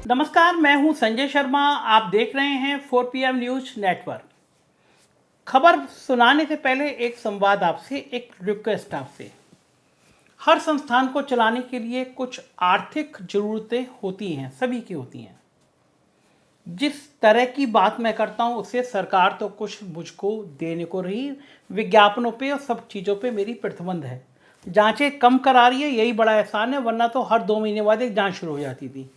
नमस्कार, मैं हूं संजय शर्मा। आप देख रहे हैं 4 PM न्यूज नेटवर्क। खबर सुनाने से पहले एक संवाद आपसे, एक रिक्वेस्ट आपसे। हर संस्थान को चलाने के लिए कुछ आर्थिक ज़रूरतें होती हैं, सभी की होती हैं। जिस तरह की बात मैं करता हूं उससे सरकार तो कुछ मुझको देने को रही, विज्ञापनों पे और सब चीज़ों पे मेरी प्रतिबंध है। जांचें कम करा रही है, यही बड़ा एहसान है, वरना तो हर 2 महीने बाद एक जांच शुरू हो जाती थी।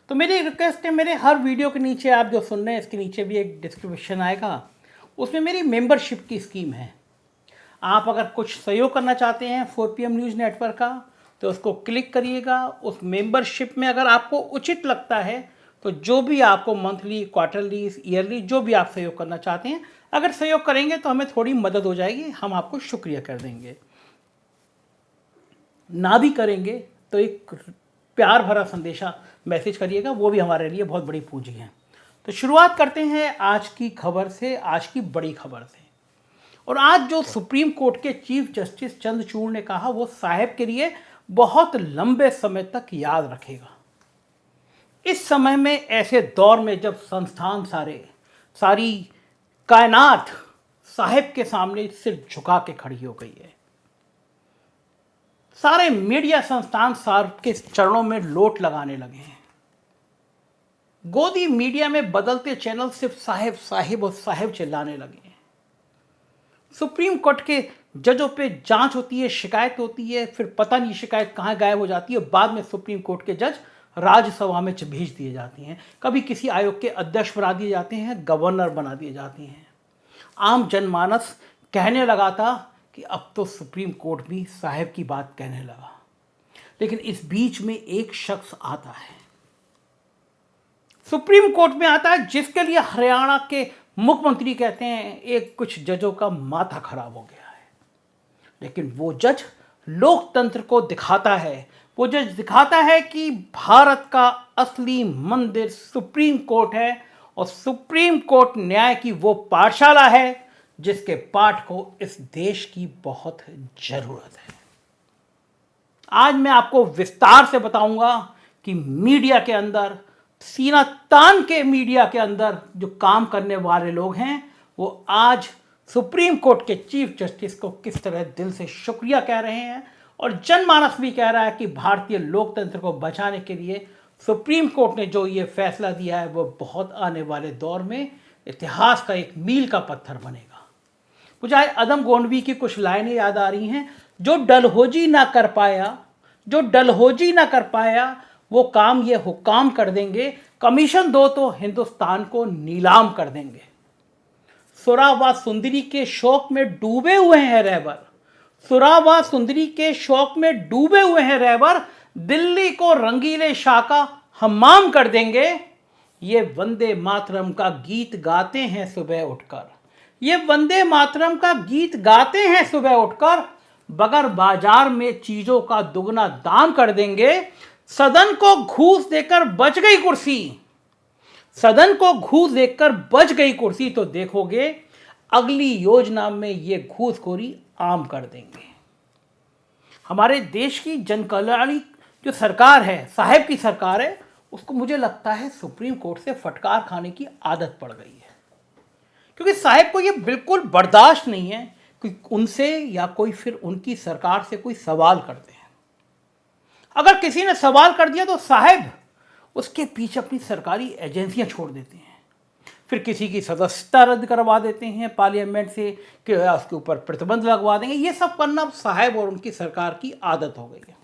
तो मेरी रिक्वेस्ट है, मेरे हर वीडियो के नीचे आप जो सुन रहे हैं इसके नीचे भी एक डिस्क्रिप्शन आएगा, उसमें मेरी मेंबरशिप की स्कीम है। आप अगर कुछ सहयोग करना चाहते हैं 4 PM न्यूज़ नेटवर्क का तो उसको क्लिक करिएगा। उस मेंबरशिप में अगर आपको उचित लगता है तो जो भी आपको मंथली, क्वार्टरली, ईयरली जो भी आप सहयोग करना चाहते हैं, अगर सहयोग करेंगे तो हमें थोड़ी मदद हो जाएगी, हम आपको शुक्रिया कर देंगे। ना भी करेंगे तो एक प्यार भरा संदेशा मैसेज करिएगा, वो भी हमारे लिए बहुत बड़ी पूंजी है। तो शुरुआत करते हैं आज की खबर से, आज की बड़ी खबर से। और आज जो सुप्रीम कोर्ट के चीफ जस्टिस चंद्रचूड़ ने कहा वो साहिब के लिए बहुत लंबे समय तक याद रखेगा। इस समय में, ऐसे दौर में जब संस्थान सारी कायनात साहिब के सामने सिर झुका के खड़ी हो गई है, सारे मीडिया संस्थान साहब के चरणों में लोट लगाने लगे हैं। गोदी मीडिया में बदलते चैनल सिर्फ साहिब साहिब और साहिब चिल्लाने लगे हैं। सुप्रीम कोर्ट के जजों पे जांच होती है, शिकायत होती है, फिर पता नहीं शिकायत कहाँ गायब हो जाती है। बाद में सुप्रीम कोर्ट के जज राज्यसभा में भेज दिए जाते हैं, कभी किसी आयोग के अध्यक्ष बना दिए जाते हैं, गवर्नर बना दिए जाते हैं। आम जनमानस कहने लगा था कि अब तो सुप्रीम कोर्ट भी साहिब की बात कहने लगा। लेकिन इस बीच में एक शख्स आता है, सुप्रीम कोर्ट में आता है, जिसके लिए हरियाणा के मुख्यमंत्री कहते हैं एक कुछ जजों का माथा खराब हो गया है। लेकिन वो जज लोकतंत्र को दिखाता है, वो जज दिखाता है कि भारत का असली मंदिर सुप्रीम कोर्ट है और सुप्रीम कोर्ट न्याय की वो पाठशाला है जिसके पाठ को इस देश की बहुत जरूरत है। आज मैं आपको विस्तार से बताऊंगा कि मीडिया के अंदर, सीना तान के मीडिया के अंदर जो काम करने वाले लोग हैं वो आज सुप्रीम कोर्ट के चीफ जस्टिस को किस तरह दिल से शुक्रिया कह रहे हैं। और जनमानस भी कह रहा है कि भारतीय लोकतंत्र को बचाने के लिए सुप्रीम कोर्ट ने जो ये फैसला दिया है वो बहुत आने वाले दौर में इतिहास का एक मील का पत्थर बनेगा। मुझे आज अदम गोंडवी की कुछ लाइनें याद आ रही हैं, जो डलहौजी ना कर पाया वो काम ये हुक्काम कर देंगे, कमीशन दो तो हिंदुस्तान को नीलाम कर देंगे। सुरा व सुंदरी के शौक में डूबे हुए हैं रहबर, दिल्ली को रंगीले शाह का हमाम कर देंगे। ये वंदे मातरम का गीत गाते हैं सुबह उठकर, बगर बाजार में चीजों का दुगना दाम कर देंगे। सदन को घूस देकर बच गई कुर्सी तो देखोगे अगली योजना में ये घूसखोरी आम कर देंगे। हमारे देश की जनकल्याणी जो सरकार है, साहिब की सरकार है, उसको मुझे लगता है सुप्रीम कोर्ट से फटकार खाने की आदत पड़ गई है। क्योंकि साहिब को ये बिल्कुल बर्दाश्त नहीं है कि उनसे या कोई फिर उनकी सरकार से कोई सवाल करते हैं। अगर किसी ने सवाल कर दिया तो साहिब उसके पीछे अपनी सरकारी एजेंसियां छोड़ देते हैं, फिर किसी की सदस्यता रद्द करवा देते हैं पार्लियामेंट से, कि उसके ऊपर प्रतिबंध लगवा देंगे। ये सब करना साहिब और उनकी सरकार की आदत हो गई है।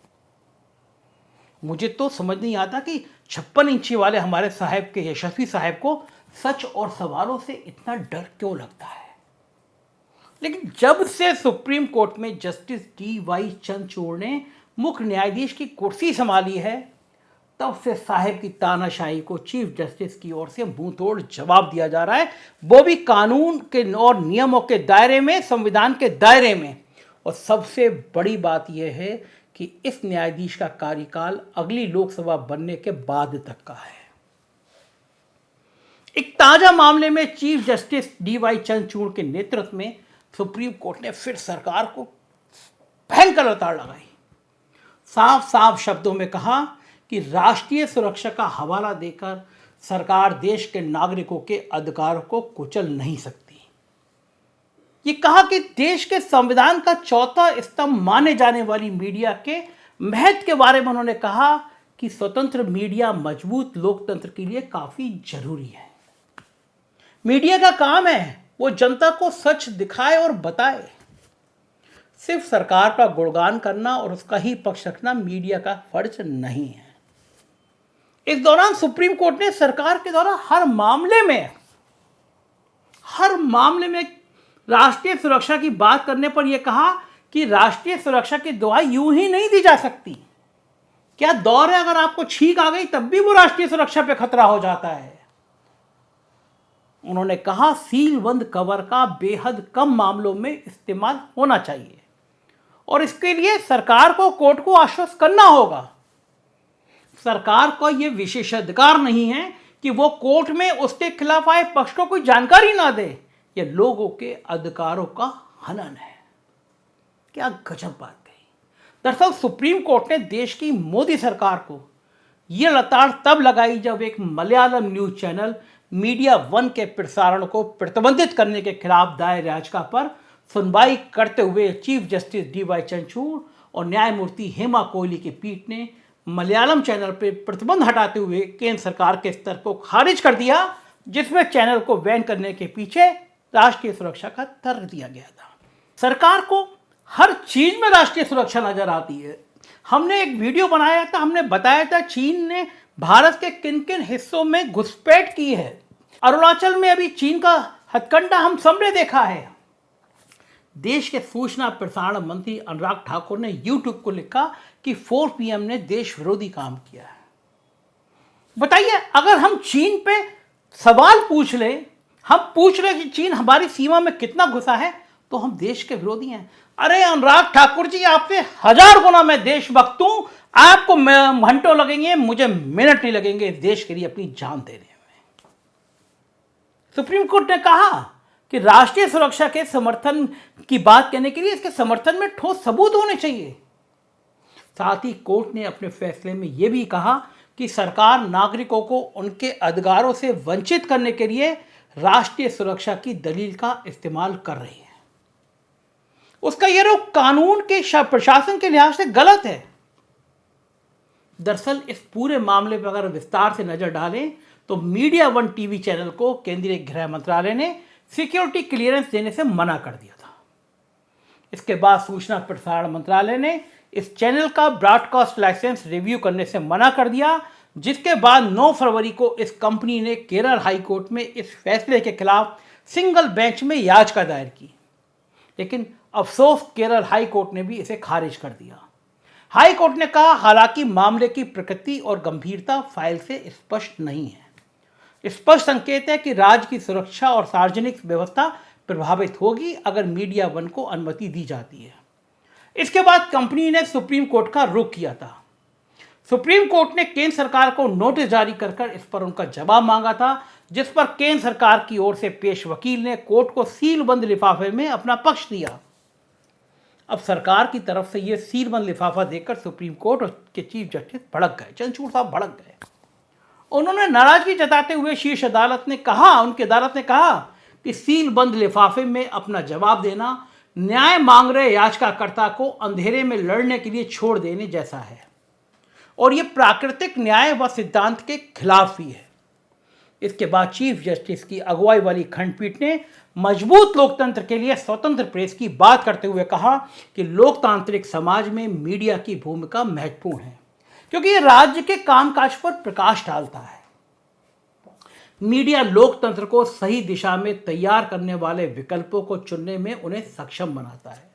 मुझे तो समझ नहीं आता कि 56 इंची वाले हमारे साहिब के, यशस्वी साहिब को सच और सवालों से इतना डर क्यों लगता है। लेकिन जब से सुप्रीम कोर्ट में जस्टिस DY चंद्रचूड़ ने मुख्य न्यायाधीश की कुर्सी संभाली है, तब से साहिब की तानाशाही को चीफ जस्टिस की ओर से मुंह तोड़ जवाब दिया जा रहा है, वो भी कानून के और नियमों के दायरे में, संविधान के दायरे में। और सबसे बड़ी बात यह है कि इस न्यायाधीश का कार्यकाल अगली लोकसभा बनने के बाद तक का है। एक ताजा मामले में चीफ जस्टिस DY चंद्रचूड़ के नेतृत्व में सुप्रीम कोर्ट ने फिर सरकार को भयंकर लताड़ लगाई। साफ साफ शब्दों में कहा कि राष्ट्रीय सुरक्षा का हवाला देकर सरकार देश के नागरिकों के अधिकारों को कुचल नहीं सकती। ये कहा कि देश के संविधान का चौथा स्तंभ माने जाने वाली मीडिया के महत्व के बारे में उन्होंने कहा कि स्वतंत्र मीडिया मजबूत लोकतंत्र के लिए काफी जरूरी है। मीडिया का काम है वो जनता को सच दिखाए और बताए। सिर्फ सरकार का गुणगान करना और उसका ही पक्ष रखना मीडिया का फर्ज नहीं है। इस दौरान सुप्रीम कोर्ट ने सरकार के द्वारा हर मामले में राष्ट्रीय सुरक्षा की बात करने पर यह कहा कि राष्ट्रीय सुरक्षा की दुहाई यूं ही नहीं दी जा सकती। क्या दौर है, अगर आपको छींक आ गई तब भी वो राष्ट्रीय सुरक्षा पे खतरा हो जाता है। उन्होंने कहा सीलबंद कवर का बेहद कम मामलों में इस्तेमाल होना चाहिए और इसके लिए सरकार को कोर्ट को आश्वस्त करना होगा। सरकार को यह विशेषाधिकार नहीं है कि वो कोर्ट में उसके खिलाफ आए पक्ष को कोई जानकारी ना दे। यह लोगों के अधिकारों का हनन है। क्या गजब बात कही। दरअसल सुप्रीम कोर्ट ने देश की मोदी सरकार को यह लताड़ तब लगाई जब एक Malayalam news channel media one के प्रसारण को प्रतिबंधित करने के खिलाफ दायर याचिका पर सुनवाई करते हुए चीफ जस्टिस DY चंद्रचूड़ और न्यायमूर्ति हेमा कोहली की पीठ ने मलयालम चैनल पर प्रतिबंध हटाते हुए केंद्र सरकार के स्तर को खारिज कर दिया, जिसमें चैनल को बैन करने के पीछे राष्ट्रीय सुरक्षा का तर्क दिया गया था। सरकार को हर चीज में राष्ट्रीय सुरक्षा नजर आती है। हमने एक वीडियो बनाया था, हमने बताया था चीन ने भारत के किन किन हिस्सों में घुसपैठ की है। अरुणाचल में अभी चीन का हथकंडा हम सबने देखा है। देश के सूचना प्रसारण मंत्री अनुराग ठाकुर ने YouTube को लिखा कि 4 PM ने देश विरोधी काम किया है। बताइए, अगर हम चीन पे सवाल पूछ ले, हम पूछ रहे कि चीन हमारी सीमा में कितना घुसा है, तो हम देश के विरोधी हैं। अरे अनुराग ठाकुर जी, आपसे 1000 गुना मैं देशभक्त हूं। आपको घंटों लगेंगे, मुझे मिनट नहीं लगेंगे देश के लिए अपनी जान देने में। सुप्रीम कोर्ट ने कहा कि राष्ट्रीय सुरक्षा के समर्थन की बात करने के लिए इसके समर्थन में ठोस सबूत होने चाहिए। साथ ही कोर्ट ने अपने फैसले में यह भी कहा कि सरकार नागरिकों को उनके अधिकारों से वंचित करने के लिए राष्ट्रीय सुरक्षा की दलील का इस्तेमाल कर रही है। उसका यह रुख कानून के प्रशासन के लिहाज से गलत है। दरअसल इस पूरे मामले पर अगर विस्तार से नजर डालें तो मीडिया वन टीवी चैनल को केंद्रीय गृह मंत्रालय ने सिक्योरिटी क्लियरेंस देने से मना कर दिया था। इसके बाद सूचना प्रसारण मंत्रालय ने इस चैनल का ब्रॉडकास्ट लाइसेंस रिव्यू करने से मना कर दिया, जिसके बाद 9 फरवरी को इस कंपनी ने केरल हाई कोर्ट में इस फैसले के खिलाफ सिंगल बेंच में याचिका दायर की। लेकिन अफसोस केरल हाई कोर्ट ने भी इसे खारिज कर दिया। हाई कोर्ट ने कहा हालांकि मामले की प्रकृति और गंभीरता फाइल से स्पष्ट नहीं है। स्पष्ट संकेत है कि राज्य की सुरक्षा और सार्वजनिक व्यवस्था प्रभावित होगी अगर मीडिया वन को अनुमति दी जाती है। इसके बाद कंपनी ने सुप्रीम कोर्ट का रुख किया था। सुप्रीम कोर्ट ने केंद्र सरकार को नोटिस जारी कर इस पर उनका जवाब मांगा था, जिस पर केंद्र सरकार की ओर से पेश वकील ने कोर्ट को सीलबंद लिफाफे में अपना पक्ष दिया। अब सरकार की तरफ से यह सीलबंद लिफाफा देखकर सुप्रीम कोर्ट के चीफ जस्टिस भड़क गए, चंद्रचूड़ साहब भड़क गए। उन्होंने नाराजगी जताते हुए शीर्ष अदालत ने कहा कि सीलबंद लिफाफे में अपना जवाब देना न्याय मांग रहे याचिकाकर्ता को अंधेरे में लड़ने के लिए छोड़ देने जैसा है और यह प्राकृतिक न्याय व सिद्धांत के खिलाफ भी है। इसके बाद चीफ जस्टिस की अगुवाई वाली खंडपीठ ने मजबूत लोकतंत्र के लिए स्वतंत्र प्रेस की बात करते हुए कहा कि लोकतांत्रिक समाज में मीडिया की भूमिका महत्वपूर्ण है, क्योंकि यह राज्य के कामकाज पर प्रकाश डालता है। मीडिया लोकतंत्र को सही दिशा में तैयार करने वाले विकल्पों को चुनने में उन्हें सक्षम बनाता है।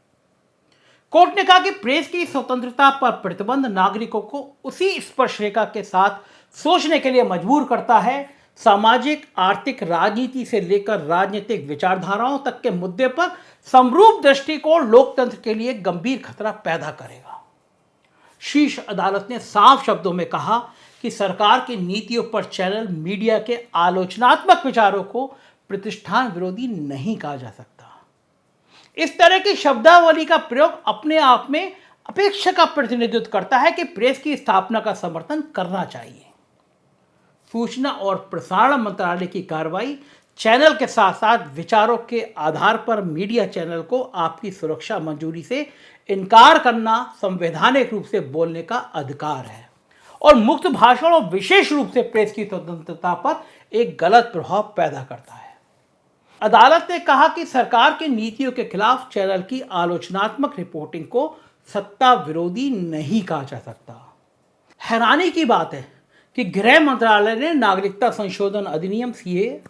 कोर्ट ने कहा कि प्रेस की स्वतंत्रता पर प्रतिबंध नागरिकों को उसी स्पर्श रेखा के साथ सोचने के लिए मजबूर करता है। सामाजिक, आर्थिक, राजनीति से लेकर राजनीतिक विचारधाराओं तक के मुद्दे पर समरूप दृष्टिकोण लोकतंत्र के लिए गंभीर खतरा पैदा करेगा। शीर्ष अदालत ने साफ शब्दों में कहा कि सरकार की नीतियों पर चैनल मीडिया के आलोचनात्मक विचारों को प्रतिष्ठान विरोधी नहीं कहा जा सकता। इस तरह की शब्दावली का प्रयोग अपने आप में अपेक्षा का प्रतिनिधित्व करता है कि प्रेस की स्थापना का समर्थन करना चाहिए। सूचना और प्रसारण मंत्रालय की कार्रवाई चैनल के साथ साथ विचारों के आधार पर मीडिया चैनल को आपकी सुरक्षा मंजूरी से इनकार करना संवैधानिक रूप से बोलने का अधिकार है और मुक्त भाषण और विशेष रूप से प्रेस की स्वतंत्रता पर एक गलत प्रभाव पैदा करता है। अदालत ने कहा कि सरकार की नीतियों के खिलाफ चैनल की आलोचनात्मक रिपोर्टिंग को सत्ता विरोधी नहीं कहा जा सकता। हैरानी की बात है कि गृह मंत्रालय ने नागरिकता संशोधन अधिनियम सीए,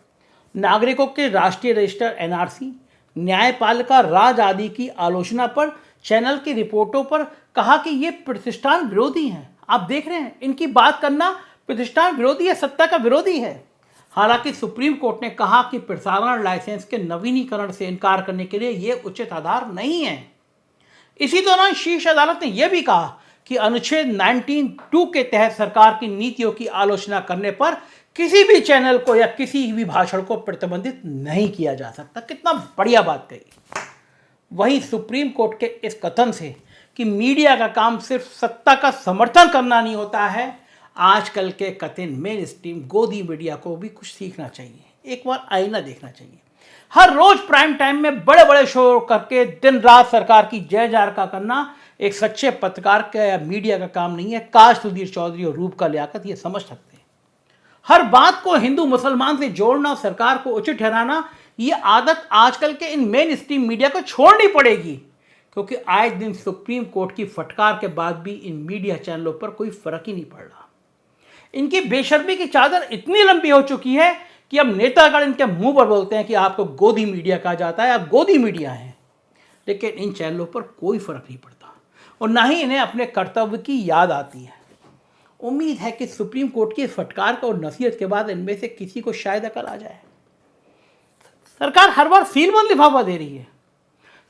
नागरिकों के राष्ट्रीय रजिस्टर एनआरसी, न्यायपालिका राज आदि की आलोचना पर चैनल की रिपोर्टों पर कहा कि ये प्रतिष्ठान विरोधी हैं। आप देख रहे हैं, इनकी बात करना प्रतिष्ठान विरोधी है, सत्ता का विरोधी है। हालांकि सुप्रीम कोर्ट ने कहा कि प्रसारण लाइसेंस के नवीनीकरण से इनकार करने के लिए यह उचित आधार नहीं है। इसी दौरान शीर्ष अदालत ने यह भी कहा कि अनुच्छेद 19(2) के तहत सरकार की नीतियों की आलोचना करने पर किसी भी चैनल को या किसी भी भाषण को प्रतिबंधित नहीं किया जा सकता। कितना बढ़िया बात कही। वहीं सुप्रीम कोर्ट के इस कथन से कि मीडिया का काम सिर्फ सत्ता का समर्थन करना नहीं होता है, आजकल के कथिन मेन स्ट्रीम गोदी मीडिया को भी कुछ सीखना चाहिए। एक बार आईना देखना चाहिए। हर रोज प्राइम टाइम में बड़े बड़े शो करके दिन रात सरकार की जय जयकार करना एक सच्चे पत्रकार का या मीडिया का काम नहीं है। काश सुधीर चौधरी और रूप का लियाकत ये समझ सकते हैं। हर बात को हिंदू मुसलमान से जोड़ना, सरकार को उचित ठहराना, ये आदत आजकल के इन मेन स्ट्रीम मीडिया को छोड़नी पड़ेगी, क्योंकि आए दिन सुप्रीम कोर्ट की फटकार के बाद भी इन मीडिया चैनलों पर कोई फर्क ही नहीं पड़ रहा। इनकी बेशर्मी की चादर इतनी लंबी हो चुकी है कि अब नेतागण इनके मुंह पर बोलते हैं कि आपको गोदी मीडिया कहा जाता है, आप गोदी मीडिया हैं। लेकिन इन चैनलों पर कोई फर्क नहीं पड़ता और ना ही इन्हें अपने कर्तव्य की याद आती है। उम्मीद है कि सुप्रीम कोर्ट की फटकार और नसीहत के बाद इनमें से किसी को शायद अकल आ जाए। सरकार हर बार सीलबंद लिफाफा दे रही है।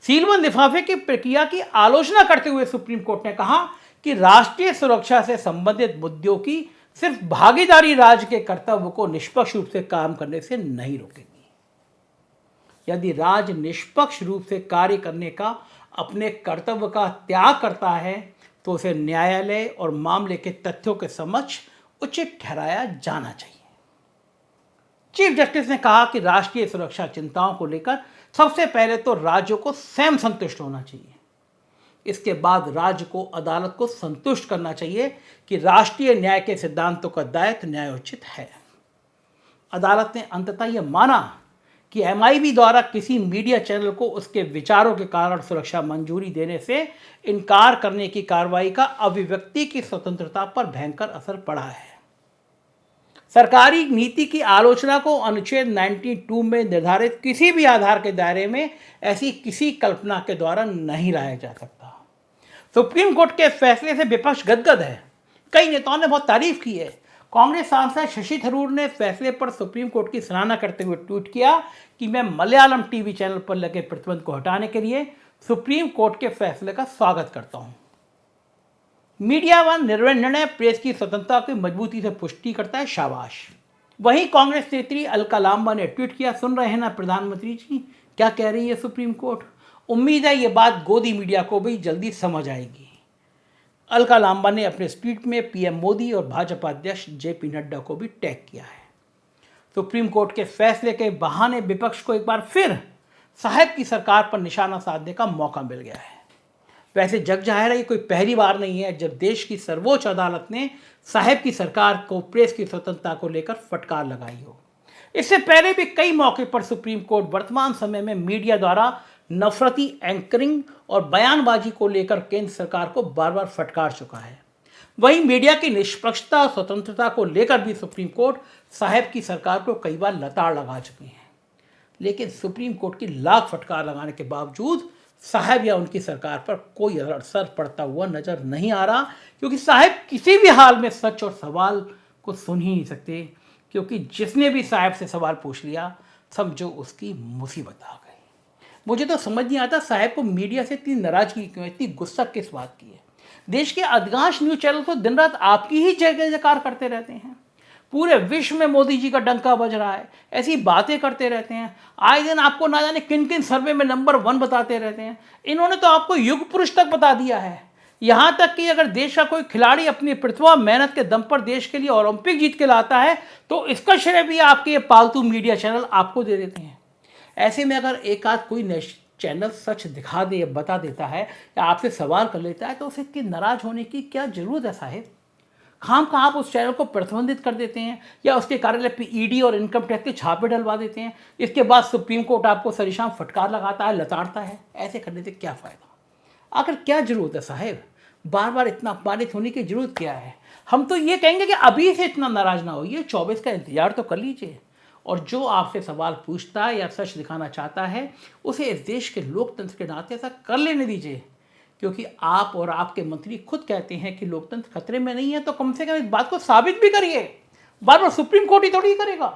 सीलबंद लिफाफे की प्रक्रिया की आलोचना करते हुए सुप्रीम कोर्ट ने कहा कि राष्ट्रीय सुरक्षा से संबंधित मुद्दों की सिर्फ भागीदारी राज्य के कर्तव्य को निष्पक्ष रूप से काम करने से नहीं रोकेगी। यदि राज्य निष्पक्ष रूप से कार्य करने का अपने कर्तव्य का त्याग करता है तो उसे न्यायालय और मामले के तथ्यों के समक्ष उचित ठहराया जाना चाहिए। चीफ जस्टिस ने कहा कि राष्ट्रीय सुरक्षा चिंताओं को लेकर सबसे पहले तो राज्यों को स्वयं संतुष्ट होना चाहिए। इसके बाद राज्य को अदालत को संतुष्ट करना चाहिए कि राष्ट्रीय न्याय के सिद्धांतों का दायित्व न्यायोचित है। अदालत ने अंततः यह माना कि एमआईबी द्वारा किसी मीडिया चैनल को उसके विचारों के कारण सुरक्षा मंजूरी देने से इनकार करने की कार्रवाई का अभिव्यक्ति की स्वतंत्रता पर भयंकर असर पड़ा है। सरकारी नीति की आलोचना को अनुच्छेद 92 में निर्धारित किसी भी आधार के दायरे में ऐसी किसी कल्पना के द्वारा नहीं लाया जा सकता। सुप्रीम कोर्ट के फैसले से विपक्ष गदगद है। कई नेताओं ने बहुत तारीफ की है। कांग्रेस सांसद शशि थरूर ने फैसले पर सुप्रीम कोर्ट की सराहना करते हुए ट्वीट किया कि मैं मलयालम टीवी चैनल पर लगे प्रतिबंध को हटाने के लिए सुप्रीम कोर्ट के फैसले का स्वागत करता हूं। मीडिया व निर्णय प्रेस की स्वतंत्रता की मजबूती से पुष्टि करता है, शाबाश। वहीं कांग्रेस नेत्री अलका लांबा ने ट्वीट किया, सुन रहे हैं ना प्रधानमंत्री जी क्या कह रही है सुप्रीम कोर्ट। उम्मीद है ये बात गोदी मीडिया को भी जल्दी समझ आएगी। अलका लांबा ने अपने ट्वीट में पीएम मोदी और भाजपा अध्यक्ष जेपी नड्डा को भी टैग किया है। सुप्रीम कोर्ट के फैसले के बहाने विपक्ष को एक बार फिर साहब की सरकार पर निशाना साधने का मौका मिल गया है। वैसे जग जाहिर है ये कोई पहली बार नहीं है जब देश की सर्वोच्च अदालत ने साहब की सरकार को प्रेस की स्वतंत्रता को लेकर फटकार लगाई हो। इससे पहले भी कई मौके पर सुप्रीम कोर्ट वर्तमान समय में मीडिया द्वारा नफरती एंकरिंग और बयानबाजी को लेकर केंद्र सरकार को बार बार फटकार चुका है। वहीं मीडिया की निष्पक्षता और स्वतंत्रता को लेकर भी सुप्रीम कोर्ट साहब की सरकार को कई बार लताड़ लगा चुकी है। लेकिन सुप्रीम कोर्ट की लाख फटकार लगाने के बावजूद साहब या उनकी सरकार पर कोई असर पड़ता हुआ नजर नहीं आ रहा, क्योंकि साहब किसी भी हाल में सच और सवाल को सुन ही नहीं सकते, क्योंकि जिसने भी साहब से सवाल पूछ लिया समझो उसकी मुसीबत आ गई। मुझे तो समझ नहीं आता साहब को मीडिया से इतनी नाराजगी क्यों, इतनी गुस्सा किस बात की है। देश के अधिकांश न्यूज चैनल तो दिन रात आपकी ही जय जयकार करते रहते हैं। पूरे विश्व में मोदी जी का डंका बज रहा है, ऐसी बातें करते रहते हैं। आए दिन आपको ना जाने किन किन सर्वे में नंबर 1 बताते रहते हैं। इन्होंने तो आपको युग पुरुष तक बता दिया है। यहाँ तक कि अगर देश का कोई खिलाड़ी अपनी प्रतिभा मेहनत के दम पर देश के लिए ओलंपिक जीत के लाता है तो इसका श्रेय भी आपके ये पालतू मीडिया चैनल आपको दे देते हैं। ऐसे में अगर एक आध कोई चैनल सच दिखा दे या बता देता है या आपसे सवाल कर लेता है तो उसे इतनी नाराज होने की क्या जरूरत है साहेब? खाम का आप उस चैनल को प्रतिबंधित कर देते हैं या उसके कार्यालय पे ईडी और इनकम टैक्स के छापे डलवा देते हैं। इसके बाद सुप्रीम कोर्ट आपको सरेआम फटकार लगाता है, लताड़ता है। ऐसे करने से क्या फ़ायदा? आखिर क्या ज़रूरत है साहेब? बार बार इतना अपमानित होने की ज़रूरत क्या है? हम तो ये कहेंगे कि अभी से इतना नाराज़ ना होइए, 24 का इंतज़ार तो कर लीजिए। और जो आपसे सवाल पूछता है या सच दिखाना चाहता है उसे इस देश के लोकतंत्र के नाते ऐसा कर लेने दीजिए, क्योंकि आप और आपके मंत्री खुद कहते हैं कि लोकतंत्र खतरे में नहीं है। तो कम से कम इस बात को साबित भी करिए। बार बार सुप्रीम कोर्ट ही थोड़ी करेगा।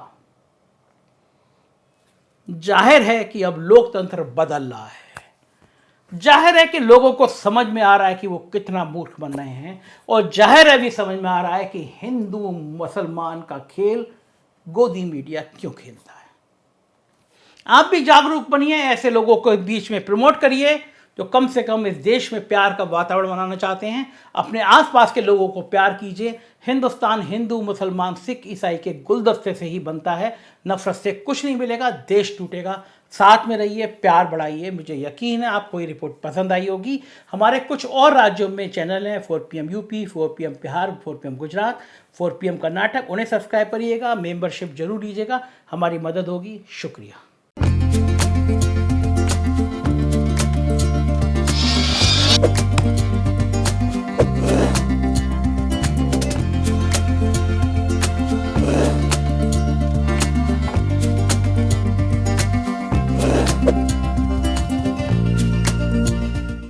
जाहिर है कि अब लोकतंत्र बदल रहा है। जाहिर है कि लोगों को समझ में आ रहा है कि वो कितना मूर्ख बन रहे हैं, और जाहिर है भी समझ में आ रहा है कि हिंदू मुसलमान का खेल गोदी मीडिया क्यों खेलता है। आप भी जागरूक बनिए, ऐसे लोगों को बीच में प्रमोट करिए जो कम से कम इस देश में प्यार का वातावरण बनाना चाहते हैं। अपने आसपास के लोगों को प्यार कीजिए। हिंदुस्तान हिंदू मुसलमान सिख ईसाई के गुलदस्ते से ही बनता है। नफरत से कुछ नहीं मिलेगा, देश टूटेगा। साथ में रहिए, प्यार बढ़ाइए। मुझे यकीन है आपको ये रिपोर्ट पसंद आई होगी। हमारे कुछ और राज्यों में चैनल हैं, 4PM UP, 4PM Bihar, 4PM Gujarat, 4PM Karnataka. उन्हें सब्सक्राइब करिएगा, मेंबरशिप जरूर लीजिएगा, हमारी मदद होगी। शुक्रिया।